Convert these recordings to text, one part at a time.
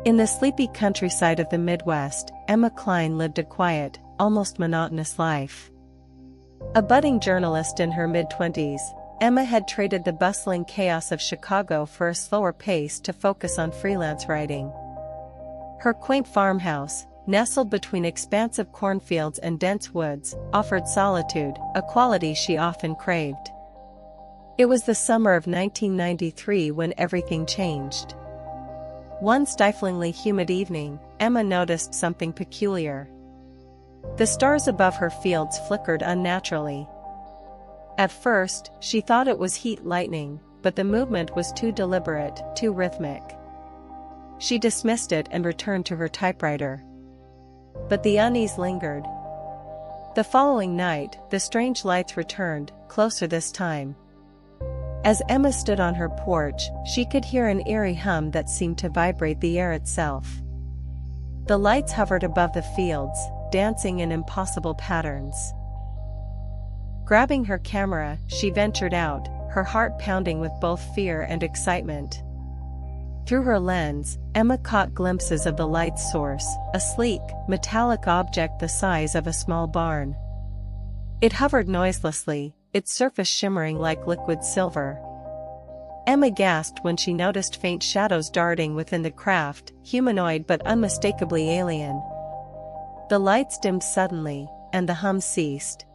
In the sleepy countryside of the Midwest, Emma Cline lived a quiet, almost monotonous life. A budding journalist in her mid-20s, Emma had traded the bustling chaos of Chicago for a slower pace to focus on freelance writing. Her quaint farmhouse, nestled between expansive cornfields and dense woods, offered solitude, a quality she often craved. It was the summer of 1993 when everything changed. One stiflingly humid evening, Emma noticed something peculiar. The stars above her fields flickered unnaturally. At first, she thought it was heat lightning, but the movement was too deliberate, too rhythmic. She dismissed it and returned to her typewriter. But the unease lingered. The following night, the strange lights returned, closer this time. As Emma stood on her porch, she could hear an eerie hum that seemed to vibrate the air itself. The lights hovered above the fields, dancing in impossible patterns. Grabbing her camera, she ventured out, her heart pounding with both fear and excitement. Through her lens, Emma caught glimpses of the light's source, a sleek, metallic object the size of a small barn. It hovered noiselessly, its surface shimmering like liquid silver. Emma gasped when she noticed faint shadows darting within the craft, humanoid but unmistakably alien. The lights dimmed suddenly, and the hum ceased.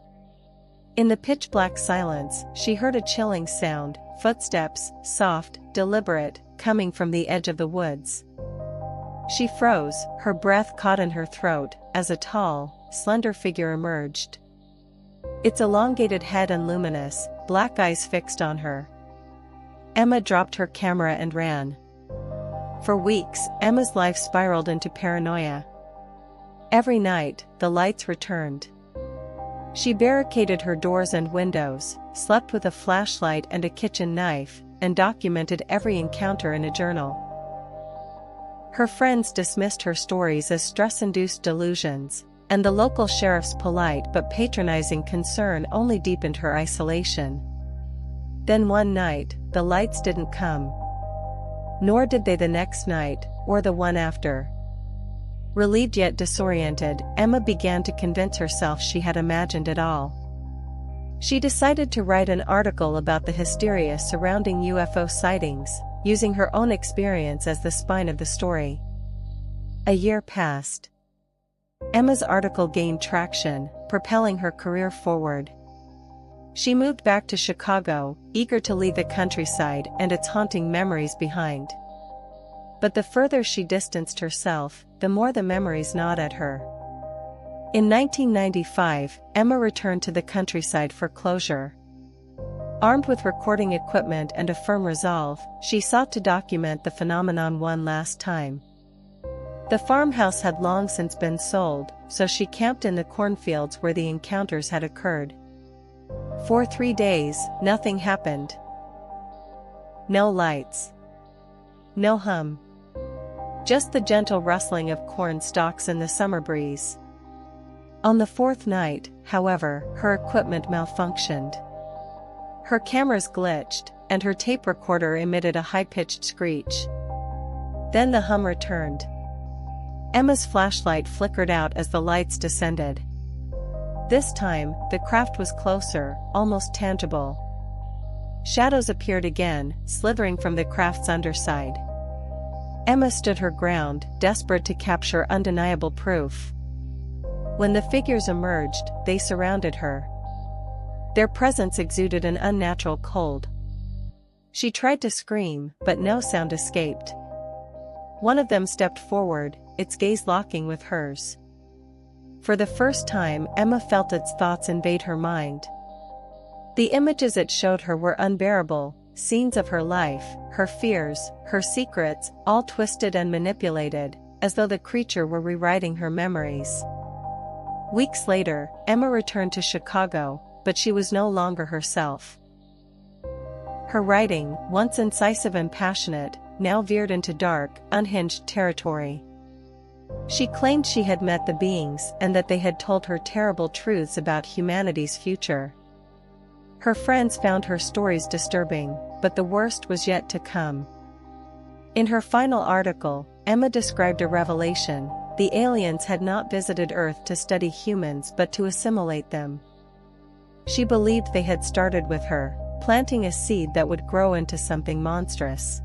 In the pitch-black silence, she heard a chilling sound, footsteps, soft, deliberate, coming from the edge of the woods. She froze, her breath caught in her throat, as a tall, slender figure emerged. Its elongated head and luminous, black eyes fixed on her. Emma dropped her camera and ran. For weeks, Emma's life spiraled into paranoia. Every night, the lights returned. She barricaded her doors and windows, slept with a flashlight and a kitchen knife, and documented every encounter in a journal. Her friends dismissed her stories as stress-induced delusions, and the local sheriff's polite but patronizing concern only deepened her isolation. Then one night, the lights didn't come. Nor did they the next night, or the one after. Relieved yet disoriented, Emma began to convince herself she had imagined it all. She decided to write an article about the hysteria surrounding UFO sightings, using her own experience as the spine of the story. A year passed. Emma's article gained traction, propelling her career forward. She moved back to Chicago, eager to leave the countryside and its haunting memories behind. But the further she distanced herself, the more the memories gnawed at her. In 1995, Emma returned to the countryside for closure. Armed with recording equipment and a firm resolve, she sought to document the phenomenon one last time. The farmhouse had long since been sold, so she camped in the cornfields where the encounters had occurred. For 3 days, nothing happened. No lights. No hum. Just the gentle rustling of corn stalks in the summer breeze. On the 4th night, however, her equipment malfunctioned. Her cameras glitched, and her tape recorder emitted a high-pitched screech. Then the hum returned. Emma's flashlight flickered out as the lights descended. This time, the craft was closer, almost tangible. Shadows appeared again, slithering from the craft's underside. Emma stood her ground, desperate to capture undeniable proof. When the figures emerged, they surrounded her. Their presence exuded an unnatural cold. She tried to scream, but no sound escaped. One of them stepped forward, its gaze locking with hers. For the first time, Emma felt its thoughts invade her mind. The images it showed her were unbearable, scenes of her life, her fears, her secrets, all twisted and manipulated, as though the creature were rewriting her memories. Weeks later, Emma returned to Chicago, but she was no longer herself. Her writing, once incisive and passionate, now veered into dark, unhinged territory. She claimed she had met the beings and that they had told her terrible truths about humanity's future. Her friends found her stories disturbing, but the worst was yet to come. In her final article, Emma described a revelation: the aliens had not visited Earth to study humans but to assimilate them. She believed they had started with her, planting a seed that would grow into something monstrous.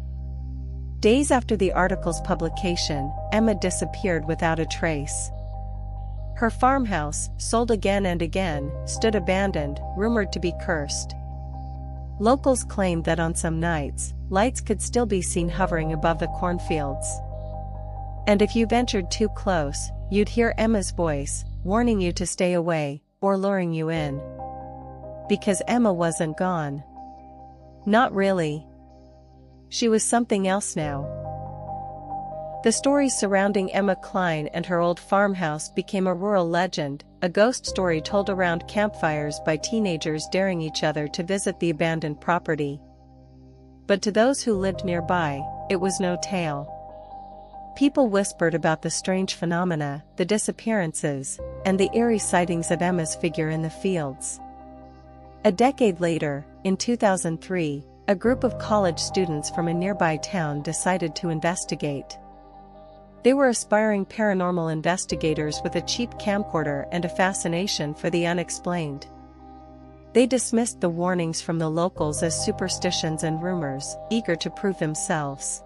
Days after the article's publication, Emma disappeared without a trace. Her farmhouse, sold again and again, stood abandoned, rumored to be cursed. Locals claimed that on some nights, lights could still be seen hovering above the cornfields. And if you ventured too close, you'd hear Emma's voice, warning you to stay away, or luring you in. Because Emma wasn't gone. Not really. She was something else now. The stories surrounding Emma Klein and her old farmhouse became a rural legend, a ghost story told around campfires by teenagers daring each other to visit the abandoned property. But to those who lived nearby, it was no tale. People whispered about the strange phenomena, the disappearances, and the eerie sightings of Emma's figure in the fields. A decade later, in 2003, a group of college students from a nearby town decided to investigate. They were aspiring paranormal investigators with a cheap camcorder and a fascination for the unexplained. They dismissed the warnings from the locals as superstitions and rumors, eager to prove themselves.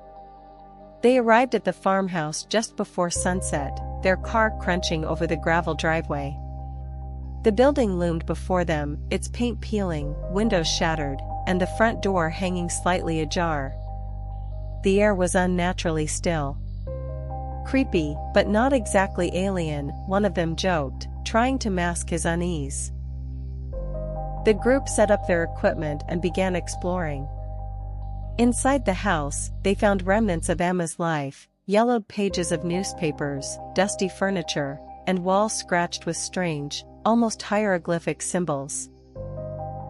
They arrived at the farmhouse just before sunset, their car crunching over the gravel driveway. The building loomed before them, its paint peeling, windows shattered, and the front door hanging slightly ajar. The air was unnaturally still. Creepy, but not exactly alien, one of them joked, trying to mask his unease. The group set up their equipment and began exploring. Inside the house, they found remnants of Emma's life, yellowed pages of newspapers, dusty furniture, and walls scratched with strange, almost hieroglyphic symbols.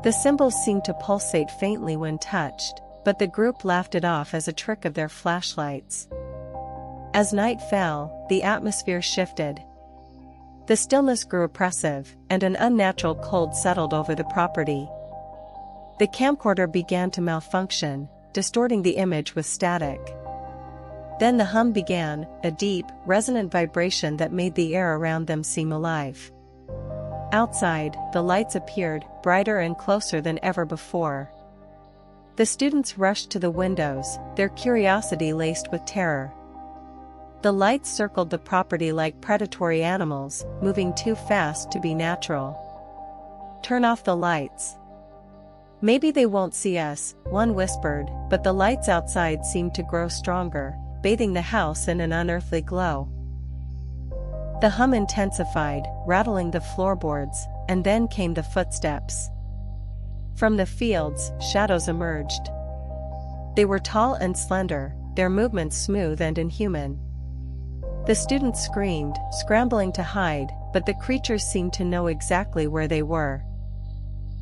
The symbols seemed to pulsate faintly when touched, but the group laughed it off as a trick of their flashlights. As night fell, the atmosphere shifted. The stillness grew oppressive, and an unnatural cold settled over the property. The camcorder began to malfunction, distorting the image with static. Then the hum began, a deep, resonant vibration that made the air around them seem alive. Outside, the lights appeared, brighter and closer than ever before. The students rushed to the windows, their curiosity laced with terror. The lights circled the property like predatory animals, moving too fast to be natural. "Turn off the lights. Maybe they won't see us," one whispered, but the lights outside seemed to grow stronger, bathing the house in an unearthly glow. The hum intensified, rattling the floorboards, and then came the footsteps. From the fields, shadows emerged. They were tall and slender, their movements smooth and inhuman. The students screamed, scrambling to hide, but the creatures seemed to know exactly where they were.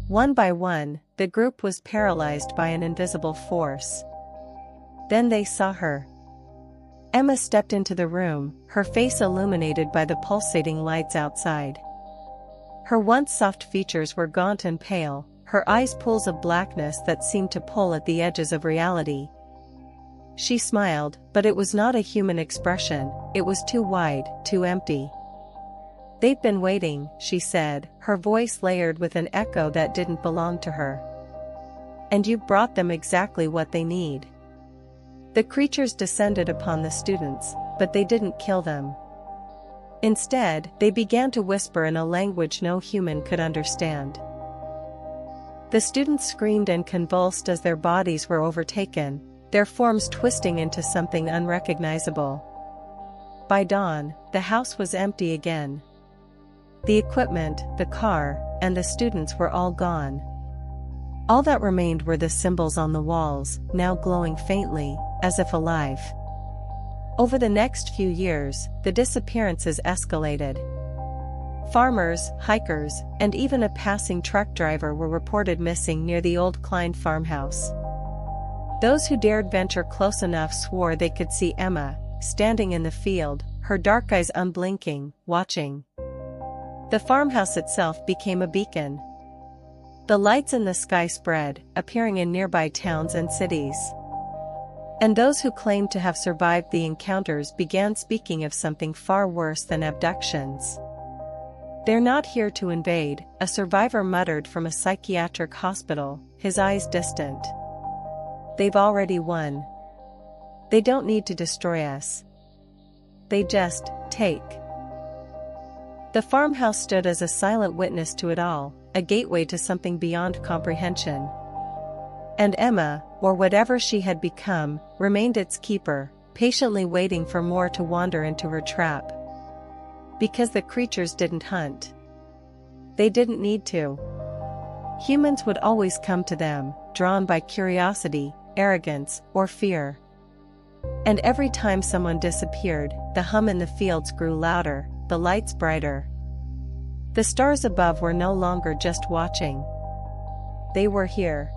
One by one, the group was paralyzed by an invisible force. Then they saw her. Emma stepped into the room, her face illuminated by the pulsating lights outside. Her once soft features were gaunt and pale, her eyes pools of blackness that seemed to pull at the edges of reality. She smiled, but it was not a human expression, it was too wide, too empty. "They've been waiting," she said, her voice layered with an echo that didn't belong to her. "And you brought them exactly what they need." The creatures descended upon the students, but they didn't kill them. Instead, they began to whisper in a language no human could understand. The students screamed and convulsed as their bodies were overtaken, their forms twisting into something unrecognizable. By dawn, the house was empty again. The equipment, the car, and the students were all gone. All that remained were the symbols on the walls, now glowing faintly, as if alive. Over the next few years, the disappearances escalated. Farmers, hikers, and even a passing truck driver were reported missing near the old Klein farmhouse. Those who dared venture close enough swore they could see Emma, standing in the field, her dark eyes unblinking, watching. The farmhouse itself became a beacon. The lights in the sky spread, appearing in nearby towns and cities. And those who claimed to have survived the encounters began speaking of something far worse than abductions. "They're not here to invade," a survivor muttered from a psychiatric hospital, his eyes distant. "They've already won. They don't need to destroy us. They just take." The farmhouse stood as a silent witness to it all, a gateway to something beyond comprehension. And Emma, or whatever she had become, remained its keeper, patiently waiting for more to wander into her trap. Because the creatures didn't hunt. They didn't need to. Humans would always come to them, drawn by curiosity, arrogance, or fear. And every time someone disappeared, the hum in the fields grew louder, the lights brighter. The stars above were no longer just watching. They were here.